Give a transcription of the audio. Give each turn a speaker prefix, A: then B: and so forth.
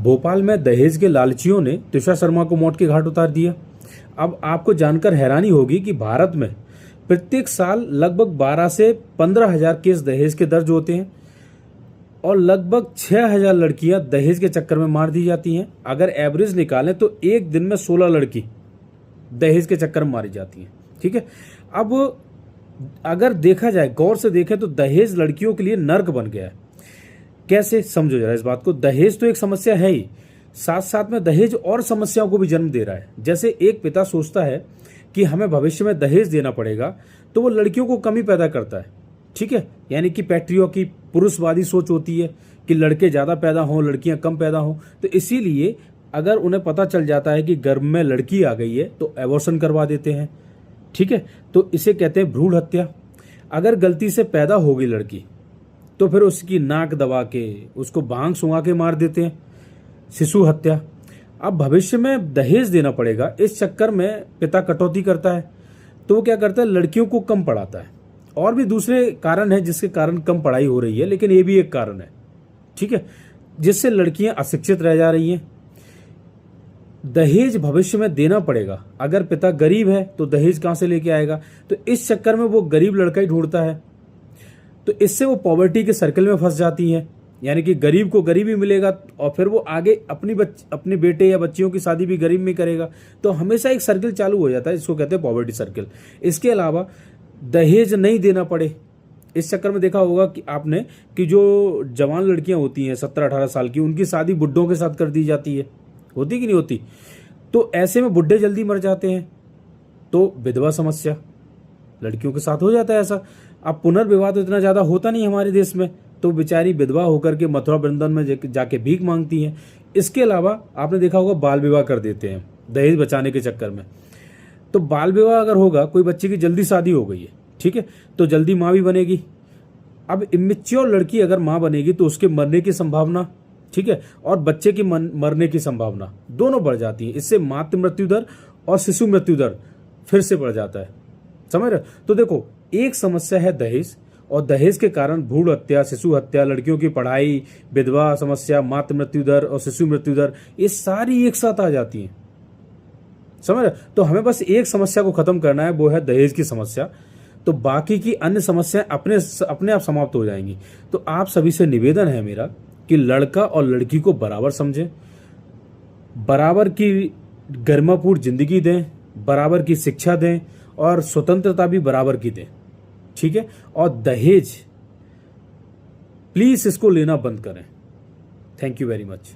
A: भोपाल में दहेज के लालचियों ने तुषार शर्मा को मौत के घाट उतार दिया। अब आपको जानकर हैरानी होगी कि भारत में प्रत्येक साल लगभग 12 से 15,000 केस दहेज के दर्ज होते हैं और लगभग 6,000 लड़कियां दहेज के चक्कर में मार दी जाती हैं। अगर एवरेज निकालें तो एक दिन में 16 लड़की दहेज के चक्कर में मारी जाती हैं। ठीक है, अब अगर देखा जाए, गौर से देखें तो दहेज लड़कियों के लिए नर्क बन गया है। कैसे, समझो जरा इस बात को। दहेज तो एक समस्या है ही, साथ साथ में दहेज और समस्याओं को भी जन्म दे रहा है। जैसे एक पिता सोचता है कि हमें भविष्य में दहेज देना पड़ेगा, तो वो लड़कियों को कमी पैदा करता है। ठीक है, यानी कि पैट्रियों की पुरुषवादी सोच होती है कि लड़के ज़्यादा पैदा हों, लड़कियां कम पैदा हों। तो इसीलिए अगर उन्हें पता चल जाता है कि गर्भ में लड़की आ गई है तो एबॉर्शन करवा देते हैं। ठीक है, तो इसे कहते हैं भ्रूण हत्या। अगर गलती से पैदा हो गई लड़की तो फिर उसकी नाक दबा के, उसको भांग सुंघा के मार देते हैं, शिशु हत्या। अब भविष्य में दहेज देना पड़ेगा, इस चक्कर में पिता कटौती करता है, तो वो क्या करता है, लड़कियों को कम पढ़ाता है। और भी दूसरे कारण हैं जिसके कारण कम पढ़ाई हो रही है, लेकिन ये भी एक कारण है। ठीक है, जिससे लड़कियां अशिक्षित रह जा रही हैं। दहेज भविष्य में देना पड़ेगा, अगर पिता गरीब है तो दहेज कहां से लेके आएगा, तो इस चक्कर में वो गरीब लड़का ही ढूंढता है। तो इससे वो पॉवर्टी के सर्कल में फंस जाती हैं, यानी कि गरीब को गरीब ही मिलेगा और फिर वो आगे अपने बेटे या बच्चियों की शादी भी गरीब में करेगा। तो हमेशा एक सर्कल चालू हो जाता है, इसको कहते हैं पॉवर्टी सर्कल। इसके अलावा दहेज नहीं देना पड़े, इस चक्कर में देखा होगा कि आपने कि जो जवान लड़कियां होती हैं 17-18 साल की, उनकी शादी बुड्ढों के साथ कर दी जाती है, होती कि नहीं होती। तो ऐसे में बुड्ढे जल्दी मर जाते हैं, तो विधवा समस्या लड़कियों के साथ हो जाता है ऐसा। अब पुनर्विवाह तो इतना ज़्यादा होता नहीं हमारे देश में, तो बेचारी विधवा होकर के मथुरा वृंदावन में जाके भीख मांगती हैं। इसके अलावा आपने देखा होगा बाल विवाह कर देते हैं दहेज बचाने के चक्कर में। तो बाल विवाह अगर होगा, कोई बच्चे की जल्दी शादी हो गई है, ठीक है, तो जल्दी माँ भी बनेगी। अब इमेच्योर लड़की अगर माँ बनेगी तो उसके मरने की संभावना, ठीक है, और बच्चे की मरने की संभावना दोनों बढ़ जाती है। इससे मातृ मृत्यु दर और शिशु मृत्यु दर फिर से बढ़ जाता है, समझ रहे। तो देखो, एक समस्या है दहेज, और दहेज के कारण भ्रूण हत्या, शिशु हत्या, लड़कियों की पढ़ाई, विधवा समस्या, मातृ मृत्यु दर और शिशु मृत्यु दर, ये सारी एक साथ आ जाती हैं, समझ रहे। तो हमें बस एक समस्या को खत्म करना है, वो है दहेज की समस्या। तो बाकी की अन्य समस्याएं अपने आप समाप्त हो जाएंगी। तो आप सभी से निवेदन है मेरा कि लड़का और लड़की को बराबर समझें, बराबर की गरिमापूर्ण जिंदगी दें, बराबर की शिक्षा दें और स्वतंत्रता भी बराबर की दें। ठीक है, और दहेज प्लीज इसको लेना बंद करें। Thank you very much.